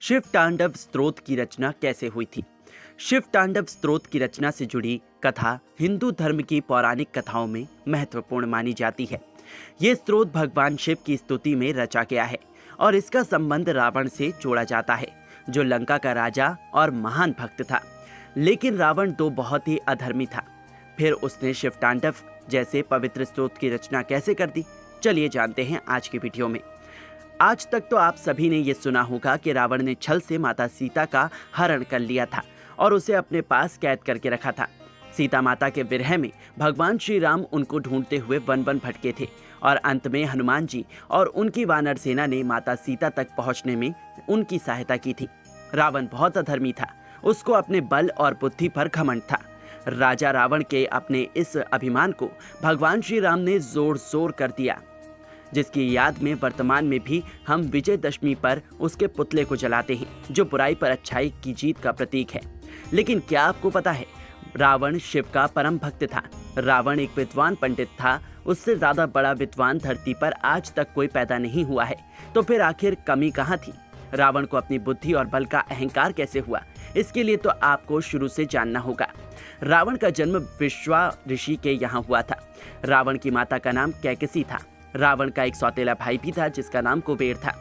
शिव तांडव स्तोत्र की रचना कैसे हुई थी? शिव तांडव स्तोत्र की रचना से जुड़ी कथा हिंदू धर्म की पौराणिक कथाओं में महत्वपूर्ण मानी जाती है। ये स्तोत्र भगवान शिव की स्तुति में रचा गया है और इसका संबंध रावण से जोड़ा जाता है, जो लंका का राजा और महान भक्त था। लेकिन रावण तो बहुत ही अधर्मी था। फिर उसने शिव तांडव जैसे पवित्र स्तोत्र की रचना कैसे कर दी? चलिए जानते हैं आज की वीडियो में। आज तक तो आप सभी ने यह सुना होगा कि रावण ने छल से माता सीता का हरण कर लिया था और उसे अपने पास कैद करके रखा था। सीता माता के विरह में भगवान श्री राम उनको ढूंढते हुए वन वन भटके थे और अंत में हनुमान जी और उनकी वानर सेना ने माता सीता तक पहुंचने में उनकी सहायता की थी। रावण बहुत अधर्मी था, उसको अपने बल और बुद्धि पर घमंड था। राजा रावण के अपने इस अभिमान को भगवान श्री राम ने जोर जोर कर दिया, जिसकी याद में वर्तमान में भी हम विजयदशमी पर उसके पुतले को जलाते हैं, जो बुराई पर अच्छाई की जीत का प्रतीक है। लेकिन क्या आपको पता है, रावण शिव का परम भक्त था। रावण एक विद्वान पंडित था। उससे ज्यादा बड़ा विद्वान धरती पर आज तक कोई पैदा नहीं हुआ है। तो फिर आखिर कमी कहाँ थी? रावण को अपनी बुद्धि और बल का अहंकार कैसे हुआ? इसके लिए तो आपको शुरू से जानना होगा। रावण का जन्म विश्वा ऋषि के यहाँ हुआ था। रावण की माता का नाम कैकसी था। रावण का एक सौतेला भाई भी था जिसका नाम कुबेर था।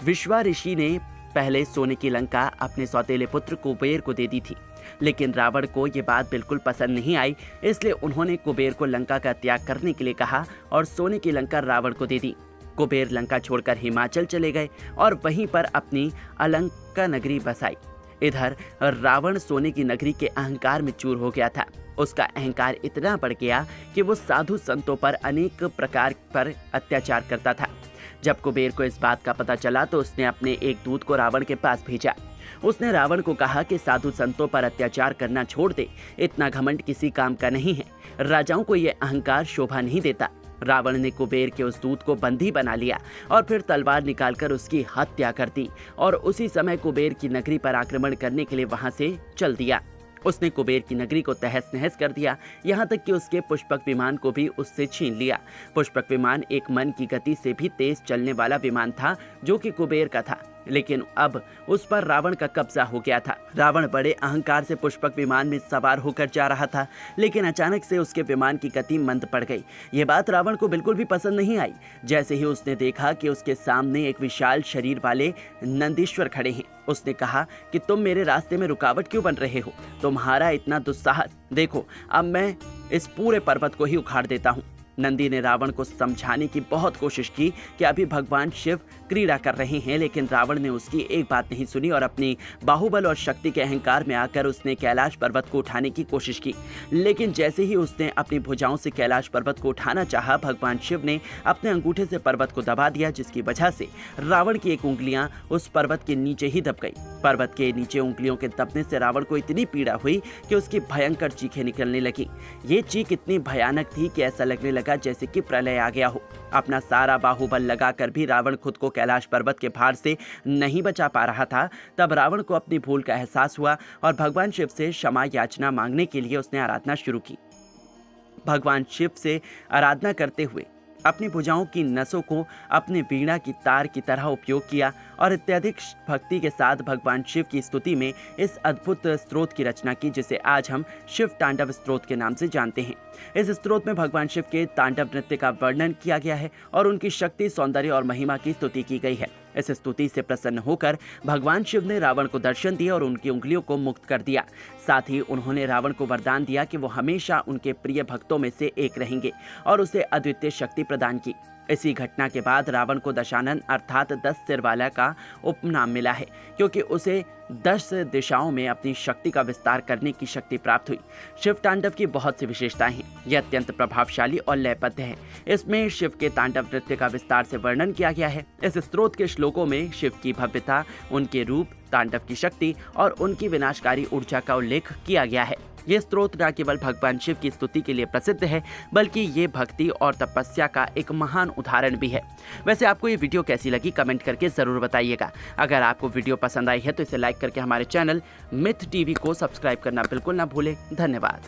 विश्वा ऋषि ने पहले सोने की लंका अपने सौतेले पुत्र कुबेर को दे दी थी, लेकिन रावण को ये बात बिल्कुल पसंद नहीं आई। इसलिए उन्होंने कुबेर को लंका का त्याग करने के लिए कहा और सोने की लंका रावण को दे दी। कुबेर लंका छोड़कर हिमाचल चले गए और वहीं पर अपनी अलंका नगरी बसाई। इधर रावण सोने की नगरी के अहंकार में चूर हो गया था। उसका अहंकार इतना बढ़ गया कि वो साधु संतों पर अनेक प्रकार पर अत्याचार करता था। जब कुबेर को इस बात का पता चला तो उसने अपने एक दूत को रावण के पास भेजा। उसने रावण को कहा कि साधु संतों पर अत्याचार करना छोड़ दे, इतना घमंड किसी काम का नहीं है। राजाओं को यह अहंकार शोभा नहीं देता। रावण ने कुबेर के उस दूत को बंदी बना लिया और फिर तलवार निकालकर उसकी हत्या कर दी और उसी समय कुबेर की नगरी पर आक्रमण करने के लिए वहां से चल दिया। उसने कुबेर की नगरी को तहस नहस कर दिया, यहाँ तक कि उसके पुष्पक विमान को भी उससे छीन लिया। पुष्पक विमान एक मन की गति से भी तेज चलने वाला विमान था, जो कि कुबेर का था, लेकिन अब उस पर रावण का कब्जा हो गया था। रावण बड़े अहंकार से पुष्पक विमान में सवार होकर जा रहा था, लेकिन अचानक से उसके विमान की गति मंद पड़ गई। ये बात रावण को बिल्कुल भी पसंद नहीं आई। जैसे ही उसने देखा कि उसके सामने एक विशाल शरीर वाले नंदीश्वर खड़े हैं, उसने कहा कि तुम मेरे रास्ते में रुकावट क्यों बन रहे हो? तुम्हारा इतना दुस्साहस, देखो अब मैं इस पूरे पर्वत को ही उखाड़ देता हूँ। नंदी ने रावण को समझाने की बहुत कोशिश की कि अभी भगवान शिव क्रीड़ा कर रहे हैं, लेकिन रावण ने उसकी एक बात नहीं सुनी और अपनी बाहुबल और शक्ति के अहंकार में आकर उसने कैलाश पर्वत को उठाने की कोशिश की। लेकिन जैसे ही उसने अपनी भुजाओं से कैलाश पर्वत को उठाना चाहा, भगवान शिव ने अपने अंगूठे से पर्वत को दबा दिया, जिसकी वजह से रावण की एक उंगलियां उस पर्वत के नीचे ही दब गई। पर्वत के नीचे उंगलियों के दबने से रावण को इतनी पीड़ा हुई कि उसकी भयंकर चीखें निकलने लगी। ये चीख इतनी भयानक थी कि ऐसा लगने लगा जैसे कि प्रलय आ गया हो। अपना सारा बाहुबल लगाकर भी रावण खुद को कैलाश पर्वत के भार से नहीं बचा पा रहा था। तब रावण को अपनी भूल का एहसास हुआ और भगवान शिव से क्षमा याचना मांगने के लिए उसने आराधना शुरू की। भगवान शिव से आराधना करते हुए अपनी भुजाओं की नसों को अपने वीणा की तार की तरह उपयोग किया और अत्यधिक भक्ति के साथ भगवान शिव की स्तुति में इस अद्भुत स्तोत्र की रचना की, जिसे आज हम शिव तांडव स्तोत्र के नाम से जानते हैं। इस स्तोत्र में भगवान शिव के तांडव नृत्य का वर्णन किया गया है और उनकी शक्ति, सौंदर्य और महिमा की स्तुति की गई है। इस स्तुति से प्रसन्न होकर भगवान शिव ने रावण को दर्शन दिया और उनकी उंगलियों को मुक्त कर दिया। साथ ही उन्होंने रावण को वरदान दिया कि वो हमेशा उनके प्रिय भक्तों में से एक रहेंगे और उसे अद्वितीय शक्ति प्रदान की। इसी घटना के बाद रावण को दशानन अर्थात 10 सिर वाला का उपनाम मिला है, क्योंकि उसे 10 दिशाओं में अपनी शक्ति का विस्तार करने की शक्ति प्राप्त हुई। शिव तांडव की बहुत सी विशेषताएं हैं। यह अत्यंत प्रभावशाली और लयबद्ध है। इसमें शिव के तांडव नृत्य का विस्तार से वर्णन किया गया है। इस स्तोत्र के श्लोकों में शिव की भव्यता, उनके रूप, तांडव की शक्ति और उनकी विनाशकारी ऊर्जा का उल्लेख किया गया है। ये स्तोत्र न केवल भगवान शिव की स्तुति के लिए प्रसिद्ध है, बल्कि ये भक्ति और तपस्या का एक महान उदाहरण भी है। वैसे आपको ये वीडियो कैसी लगी, कमेंट करके ज़रूर बताइएगा। अगर आपको वीडियो पसंद आई है तो इसे लाइक करके हमारे चैनल मिथ टीवी को सब्सक्राइब करना बिल्कुल ना भूलें। धन्यवाद।